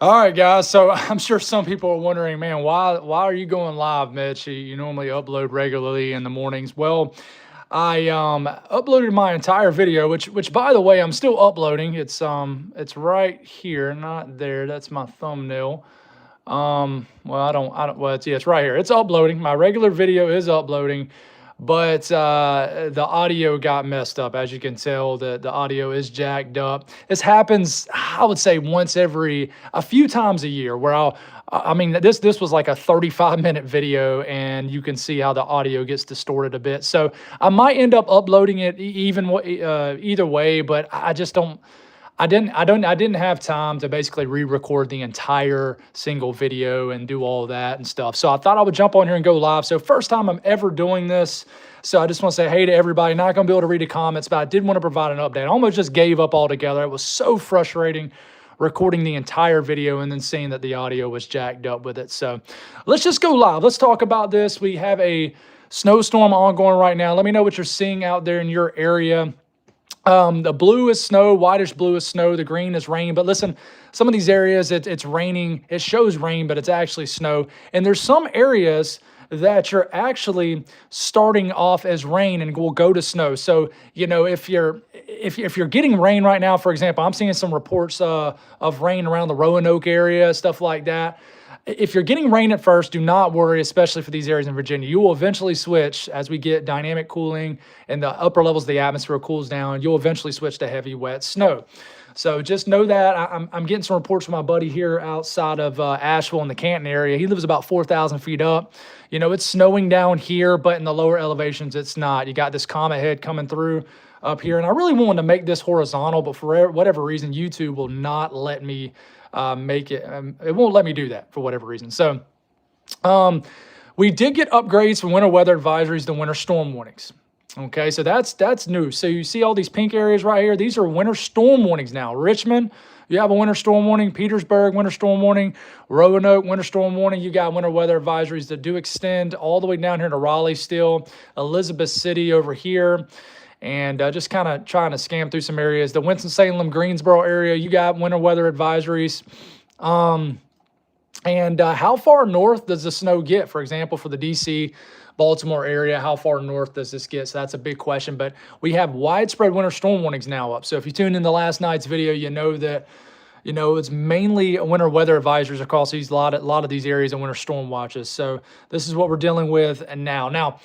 All right, guys. So I'm sure some people are wondering, man, why are you going live, Mitch? You normally upload regularly in the mornings. Well, I uploaded my entire video, which by the way, I'm still uploading. It's right here, not there. That's my thumbnail. Well, I don't. Well, it's right here. It's uploading. My regular video is uploading, but the audio got messed up. As you can tell, the audio is jacked up. This happens, I would say, once every a few times a year, where I mean, this was like a 35-minute video, and you can see how the audio gets distorted a bit. So I might end up uploading it either way, but I just don't. I didn't have time to basically re-record the entire single video and do all that and stuff. So I thought I would jump on here and go live. So first time I'm ever doing this. So I just want to say hey to everybody. Not going to be able to read the comments, but I did want to provide an update. I almost just gave up altogether. It was so frustrating recording the entire video and then seeing that the audio was jacked up with it. So let's just go live. Let's talk about this. We have a snowstorm ongoing right now. Let me know what you're seeing out there in your area. The blue is snow, whitish blue is snow, the green is rain. But listen, some of these areas, it's raining. It shows rain, but it's actually snow. And there's some areas that you're actually starting off as rain and will go to snow. So, you know, if you're getting rain right now, for example, I'm seeing some reports of rain around the Roanoke area, stuff like that. If you're getting rain at first, do not worry, especially for these areas in Virginia. You will eventually switch as we get dynamic cooling and the upper levels of the atmosphere cools down. You'll eventually switch to heavy, wet snow. So just know that. I'm getting some reports from my buddy here outside of Asheville in the Canton area. He lives about 4,000 feet up. You know, it's snowing down here, but in the lower elevations, it's not. You got this comet head coming through up here. And I really wanted to make this horizontal, but for whatever reason, YouTube will not let me make it. It won't let me do that for whatever reason. So we did get upgrades from winter weather advisories to winter storm warnings. Okay, so that's new. So you see all these pink areas right here. These are winter storm warnings now. Richmond, you have a winter storm warning. Petersburg, winter storm warning. Roanoke, winter storm warning. You got winter weather advisories that do extend all the way down here to Raleigh still. Elizabeth City over here. And just kind of trying to scam through some areas. The Winston-Salem, Greensboro area, you got winter weather advisories. And how far north does the snow get? For example, for the DC, Baltimore area, how far north does this get? So that's a big question. But we have widespread winter storm warnings now up. So if you tuned in the last night's video, you know that it's mainly winter weather advisories across a lot of these areas and winter storm watches. So this is what we're dealing with and now.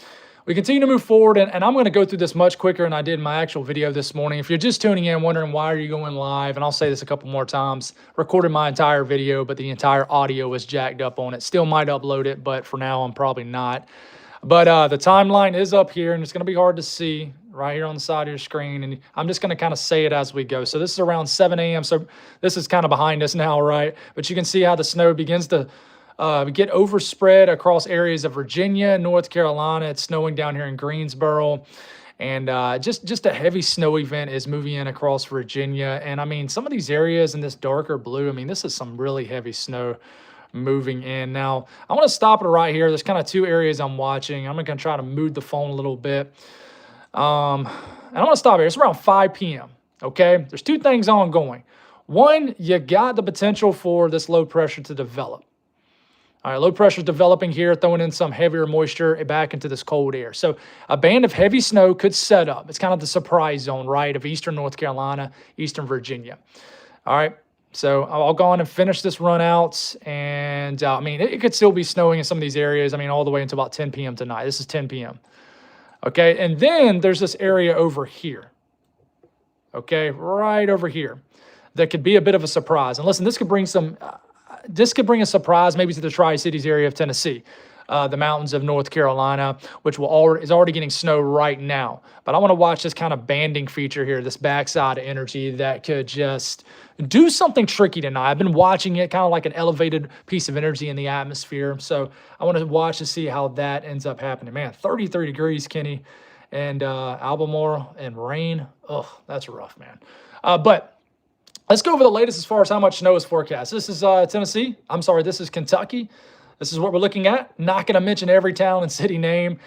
We continue to move forward, and I'm going to go through this much quicker than I did in my actual video this morning. If you're just tuning in, wondering why are you going live, and I'll say this a couple more times, recorded my entire video, but the entire audio was jacked up on it. Still might upload it, but for now, I'm probably not. But the timeline is up here, and it's going to be hard to see right here on the side of your screen, and I'm just going to kind of say it as we go. So this is around 7 a.m., so this is kind of behind us now, right? But you can see how the snow begins to get overspread across areas of Virginia, North Carolina. It's snowing down here in Greensboro. And just a heavy snow event is moving in across Virginia. And I mean, some of these areas in this darker blue, I mean, this is some really heavy snow moving in. Now, I want to stop it right here. There's kind of two areas I'm watching. I'm going to try to move the phone a little bit. And I want to stop here. It's around 5 p.m., okay? There's two things ongoing. One, you got the potential for this low pressure to develop. All right, low pressure is developing here, throwing in some heavier moisture back into this cold air. So a band of heavy snow could set up. It's kind of the surprise zone, right, of eastern North Carolina, eastern Virginia. All right, so I'll go on and finish this run out. And, I mean, it could still be snowing in some of these areas, I mean, all the way until about 10 p.m. tonight. This is 10 p.m. Okay, and then there's this area over here. Okay, right over here. That could be a bit of a surprise. And listen, this could bring some... This could bring a surprise maybe to the Tri-Cities area of Tennessee, the mountains of North Carolina, which is already getting snow right now. But I want to watch this kind of banding feature here, this backside of energy that could just do something tricky tonight. I've been watching it kind of like an elevated piece of energy in the atmosphere. So I want to watch to see how that ends up happening. Man, 33 degrees, Kenny, and Albemarle and rain. Oh, that's rough, man. But let's go over the latest as far as how much snow is forecast. This is Tennessee. I'm sorry, this is Kentucky. This is what we're looking at. Not going to mention every town and city name.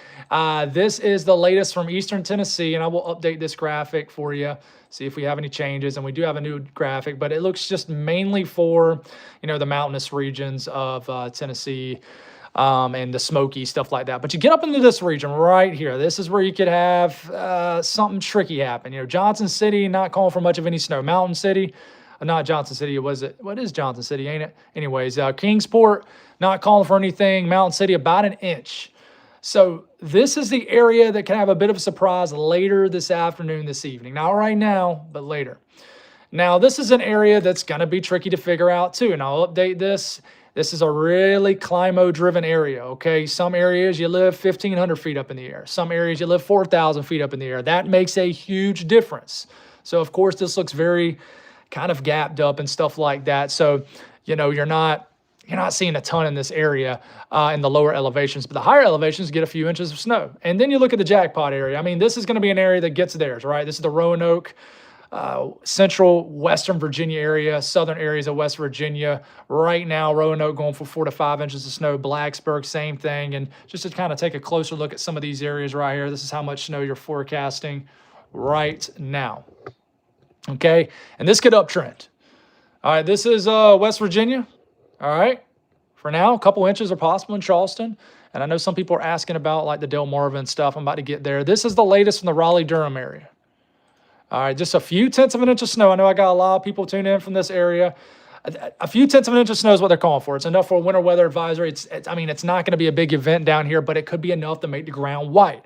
This is the latest from Eastern Tennessee, and I will update this graphic for you, see if we have any changes. And we do have a new graphic, but it looks just mainly for, the mountainous regions of Tennessee and the Smoky, stuff like that. But you get up into this region right here. This is where you could have something tricky happen. Johnson City, not calling for much of any snow. Mountain City, not Johnson City, what is Johnson City, ain't it? Anyways, Kingsport, not calling for anything. Mountain City, about an inch. So this is the area that can have a bit of a surprise later this afternoon, this evening. Not right now, but later. Now, this is an area that's going to be tricky to figure out too, and I'll update this. This is a really climo-driven area, okay? Some areas you live 1,500 feet up in the air. Some areas you live 4,000 feet up in the air. That makes a huge difference. So, of course, this looks very kind of gapped up and stuff like that. So, you're not seeing a ton in this area in the lower elevations, but the higher elevations get a few inches of snow. And then you look at the jackpot area. I mean, this is going to be an area that gets theirs, right? This is the Roanoke, central western Virginia area, southern areas of West Virginia. Right now, Roanoke going for 4 to 5 inches of snow. Blacksburg, same thing. And just to kind of take a closer look at some of these areas right here, this is how much snow you're forecasting right now. Okay, and this could uptrend. All right, this is West Virginia. All right, for now, a couple inches are possible in Charleston. And I know some people are asking about like the Delmarva stuff. I'm about to get there. This is the latest from the Raleigh-Durham area. All right, just a few tenths of an inch of snow. I know I got a lot of people tuning in from this area. A few tenths of an inch of snow is what they're calling for. It's enough for a winter weather advisory. It's not going to be a big event down here, but it could be enough to make the ground white.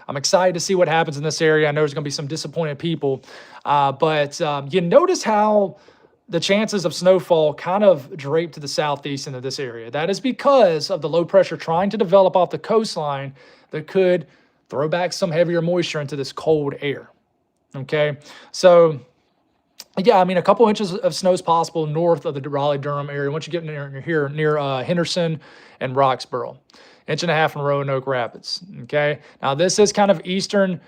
I'm excited to see what happens in this area. I know there's going to be some disappointed people, but you notice how the chances of snowfall kind of drape to the southeast into this area. That is because of the low pressure trying to develop off the coastline that could throw back some heavier moisture into this cold air. Okay, so yeah, a couple inches of snow is possible north of the Raleigh-Durham area. Once you get near Henderson and Roxborough. 1.5 inches in Roanoke Rapids. Okay, now this is kind of eastern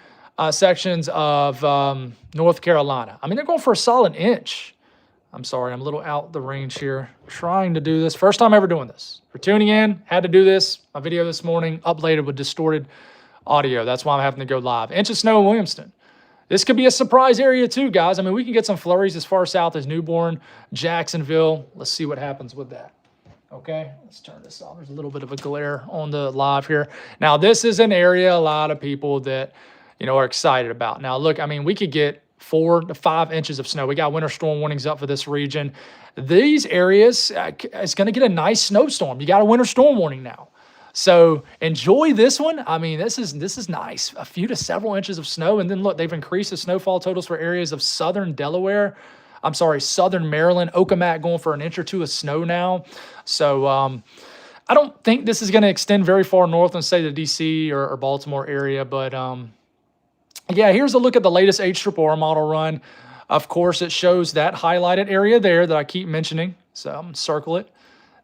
sections of North Carolina. They're going for a solid inch. I'm sorry, I'm a little out the range here. Trying to do this. First time ever doing this. For tuning in, had to do this. My video this morning, uploaded with distorted audio. That's why I'm having to go live. Inch of snow in Williamston. This could be a surprise area too, guys. We can get some flurries as far south as Newborn, Jacksonville. Let's see what happens with that. Okay, let's turn this off. There's a little bit of a glare on the live here. Now, this is an area a lot of people that, are excited about. Now, look, we could get 4 to 5 inches of snow. We got winter storm warnings up for this region. These areas, it's going to get a nice snowstorm. You got a winter storm warning now. So enjoy this one. This is nice. A few to several inches of snow. And then look, they've increased the snowfall totals for areas of southern southern Maryland, Okomak going for an inch or two of snow now. So I don't think this is going to extend very far north and say the D.C. or Baltimore area. But yeah, here's a look at the latest HRRR model run. Of course, it shows that highlighted area there that I keep mentioning. So I'm going to circle it.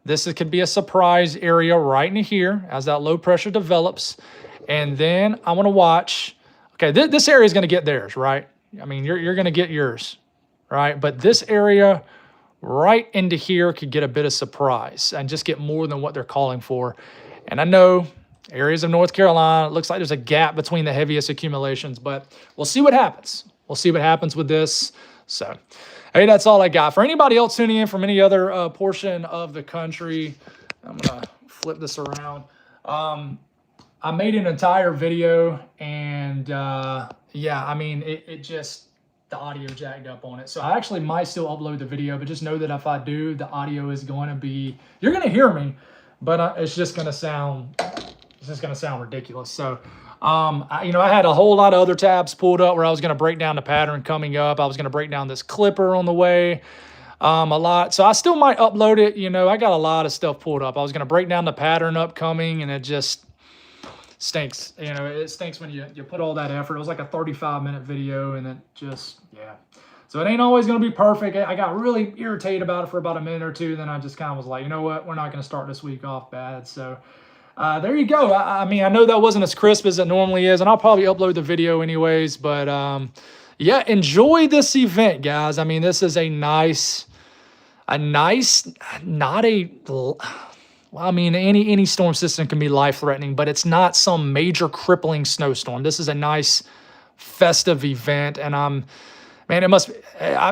This could be a surprise area right in here as that low pressure develops. And then I want to watch. Okay, this area is going to get theirs, right? You're going to get yours. Right, but this area right into here could get a bit of surprise and just get more than what they're calling for. And I know areas of North Carolina, it looks like there's a gap between the heaviest accumulations, but we'll see what happens. We'll see what happens with this. So, hey, that's all I got. For anybody else tuning in from any other portion of the country, I'm going to flip this around. I made an entire video, and yeah, it just... the audio jacked up on it. So I actually might still upload the video, but just know that if I do, the audio is going to be, you're going to hear me, but it's just going to sound ridiculous. So, I had a whole lot of other tabs pulled up where I was going to break down the pattern coming up. I was going to break down this clipper on the way, a lot. So I still might upload it. I got a lot of stuff pulled up. I was going to break down the pattern upcoming, and it just stinks. It stinks when you put all that effort. It was like a 35-minute video, and it just, yeah. So it ain't always going to be perfect. I got really irritated about it for about a minute or two. Then I just kind of was like, you know what? We're not going to start this week off bad. So there you go. I know that wasn't as crisp as it normally is, and I'll probably upload the video anyways. But yeah, enjoy this event, guys. This is a nice, not a, I mean, any storm system can be life-threatening, but it's not some major crippling snowstorm. This is a nice festive event, and man, it must be,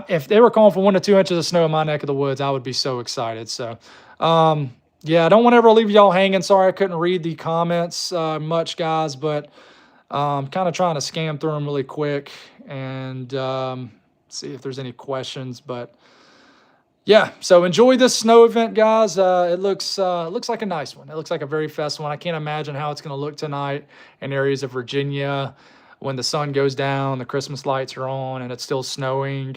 if they were calling for 1 to 2 inches of snow in my neck of the woods, I would be so excited. So, yeah, I don't want to ever leave y'all hanging. Sorry I couldn't read the comments much, guys, but kind of trying to scan through them really quick and see if there's any questions. But yeah, so enjoy this snow event, guys. It looks like a nice one. It looks like a very festive one. I can't imagine how it's going to look tonight in areas of Virginia when the sun goes down, the Christmas lights are on, and it's still snowing.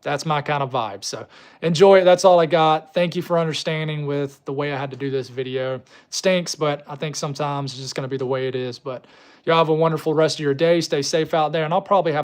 That's my kind of vibe. So enjoy it. That's all I got. Thank you for understanding with the way I had to do this video. It stinks, but I think sometimes it's just going to be the way it is. But y'all have a wonderful rest of your day. Stay safe out there, and I'll probably have